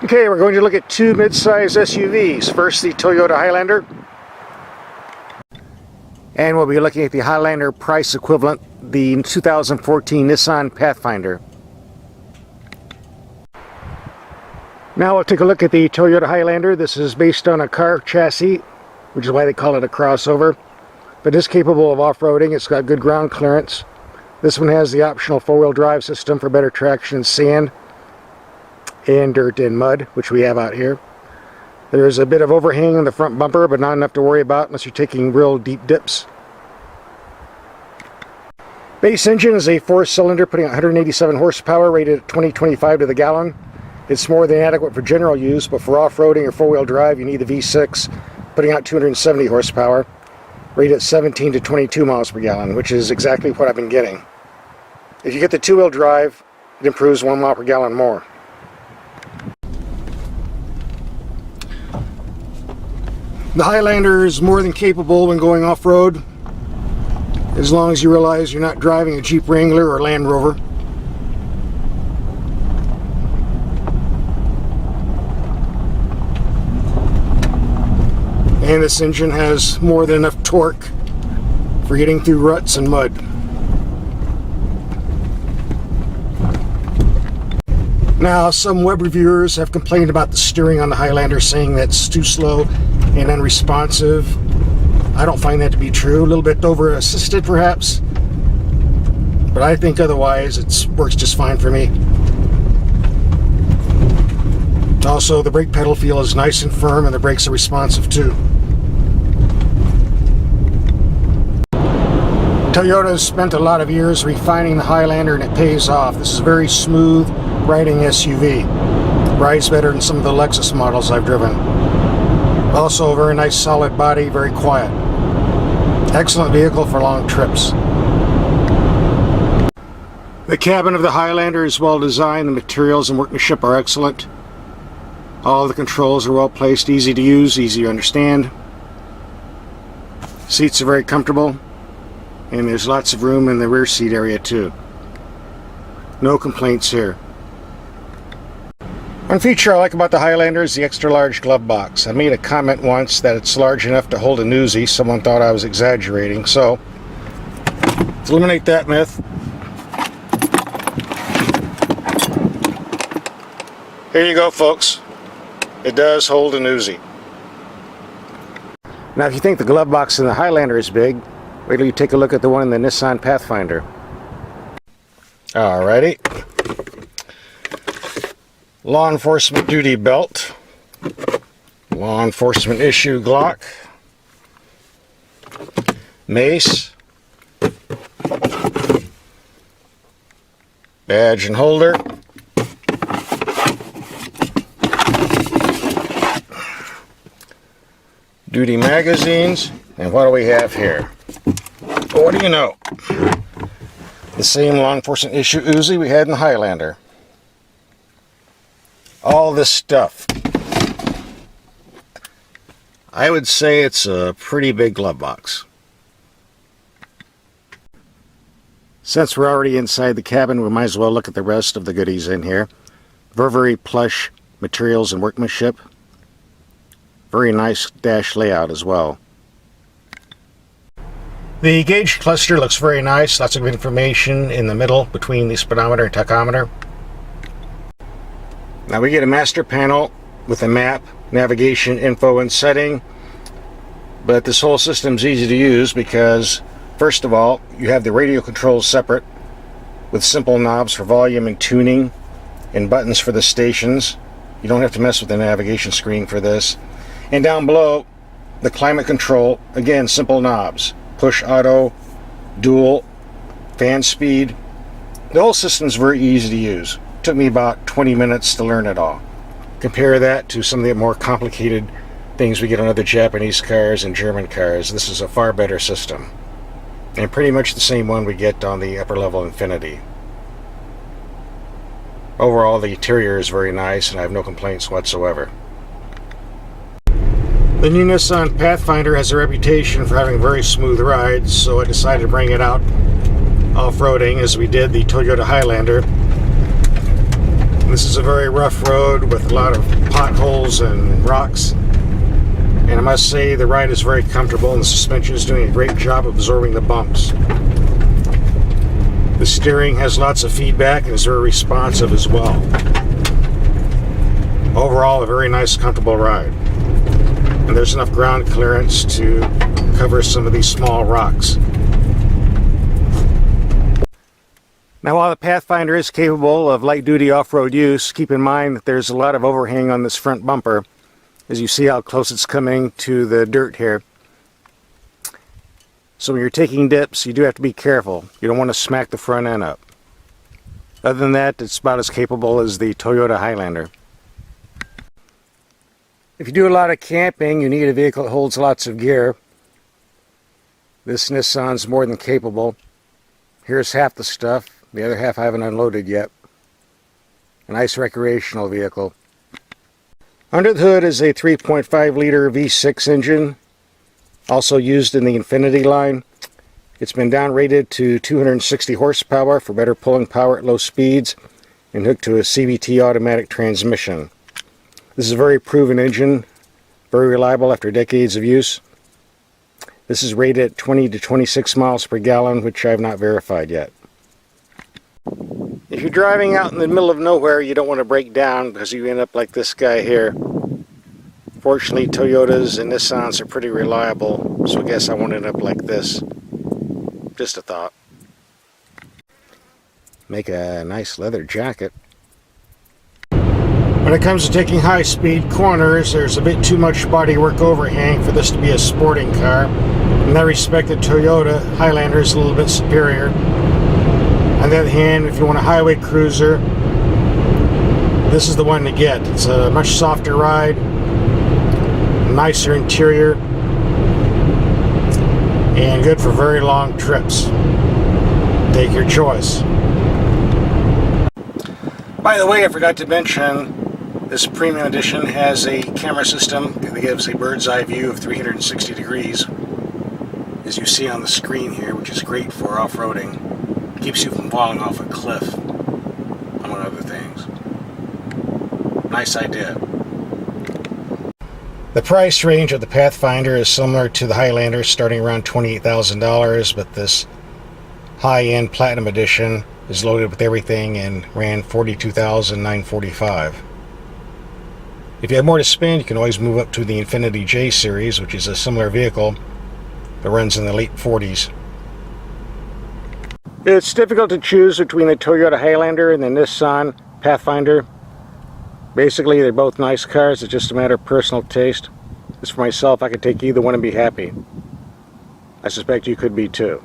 Okay, we're going to look at two mid-size SUVs. First, the Toyota Highlander. And we'll be looking at the Highlander price equivalent, the 2014 Nissan Pathfinder. Now we'll take a look at the Toyota Highlander. This is based on a car chassis, which is why they call it a crossover. But it is capable of off-roading. It's got good ground clearance. This one has the optional four-wheel drive system for better traction in sand and dirt and mud, which we have out here. There's a bit of overhang in the front bumper, but not enough to worry about unless you're taking real deep dips. Base engine is a 4-cylinder putting out 187 horsepower, rated at 20.25 to the gallon. It's more than adequate for general use, but for off-roading or four-wheel drive, you need the V6, putting out 270 horsepower, rated at 17 to 22 miles per gallon, which is exactly what I've been getting. If you get the two-wheel drive, it improves 1 mile per gallon more. The Highlander is more than capable when going off-road, as long as you realize you're not driving a Jeep Wrangler or Land Rover. And this engine has more than enough torque for getting through ruts and mud. Now, some web reviewers have complained about the steering on the Highlander, saying that's too slow and unresponsive. I don't find that to be true. A little bit over assisted perhaps, but I think otherwise it works just fine for me. Also, the brake pedal feel is nice and firm, and the brakes are responsive too. Toyota has spent a lot of years refining the Highlander, and it pays off. This is a very smooth riding SUV. Rides better than some of the Lexus models I've driven. Also a very nice solid body, very quiet. Excellent vehicle for long trips. The cabin of the Highlander is well designed. The materials and workmanship are excellent. All the controls are well placed, easy to use, easy to understand. Seats are very comfortable, and there's lots of room in the rear seat area too. No complaints here. One feature I like about the Highlander is the extra large glove box. I made a comment once that it's large enough to hold a newsie. Someone thought I was exaggerating, so to eliminate that myth, here you go, folks. It does hold a newsie. Now, if you think the glove box in the Highlander is big, wait till you take a look at the one in the Nissan Pathfinder. Alrighty. Law enforcement duty belt. Law enforcement issue Glock. Mace. Badge and holder. Duty magazines. And what do we have here? What do you know? The same law enforcement issue Uzi we had in the Highlander. All this stuff. I would say it's a pretty big glove box. Since we're already inside the cabin, we might as well look at the rest of the goodies in here. Very plush materials and workmanship. Very nice dash layout as well. The gauge cluster looks very nice. Lots of information in the middle between the speedometer and tachometer. Now we get a master panel with a map, navigation, info, and setting. But this whole system's easy to use because, first of all, you have the radio controls separate with simple knobs for volume and tuning and buttons for the stations. You don't have to mess with the navigation screen for this. And down below, the climate control, again, simple knobs. Push auto, dual, fan speed. The whole system's very easy to use. Took me about 20 minutes to learn it all. Compare that to some of the more complicated things we get on other Japanese cars and German cars. This is a far better system. And pretty much the same one we get on the upper level Infiniti. Overall, the interior is very nice and I have no complaints whatsoever. The new Nissan Pathfinder has a reputation for having very smooth rides, so I decided to bring it out off-roading as we did the Toyota Highlander. This is a very rough road with a lot of potholes and rocks. And I must say the ride is very comfortable and the suspension is doing a great job of absorbing the bumps. The steering has lots of feedback and is very responsive as well. Overall, a very nice, comfortable ride. And there's enough ground clearance to cover some of these small rocks. Now, while the Pathfinder is capable of light-duty off-road use, keep in mind that there's a lot of overhang on this front bumper, as you see how close it's coming to the dirt here. So when you're taking dips, you do have to be careful. You don't want to smack the front end up. Other than that, it's about as capable as the Toyota Highlander. If you do a lot of camping, you need a vehicle that holds lots of gear. This Nissan's more than capable. Here's half the stuff. The other half I haven't unloaded yet. A nice recreational vehicle. Under the hood is a 3.5 liter V6 engine, also used in the Infinity line. It's been downrated to 260 horsepower for better pulling power at low speeds and hooked to a CVT automatic transmission. This is a very proven engine, very reliable after decades of use. This is rated at 20 to 26 miles per gallon, which I have not verified yet. If you're driving out in the middle of nowhere, you don't want to break down because you end up like this guy here. Fortunately, Toyotas and Nissans are pretty reliable, so I guess I won't end up like this. Just a thought. Make a nice leather jacket. When it comes to taking high-speed corners, there's a bit too much bodywork overhang for this to be a sporting car. In that respect, the Toyota Highlander is a little bit superior. On the other hand, if you want a highway cruiser, this is the one to get. It's a much softer ride, nicer interior, and good for very long trips. Take your choice. By the way, I forgot to mention, this premium edition has a camera system that gives a bird's eye view of 360 degrees, as you see on the screen here, which is great for off-roading. Keeps you from falling off a cliff, among other things. Nice idea. The price range of the Pathfinder is similar to the Highlander, starting around $28,000, but this high-end Platinum Edition is loaded with everything and ran $42,945. If you have more to spend, you can always move up to the Infinity J series, which is a similar vehicle that runs in the late 40s. It's difficult to choose between the Toyota Highlander and the Nissan Pathfinder. Basically, they're both nice cars. It's just a matter of personal taste. As for myself, I could take either one and be happy. I suspect you could be too.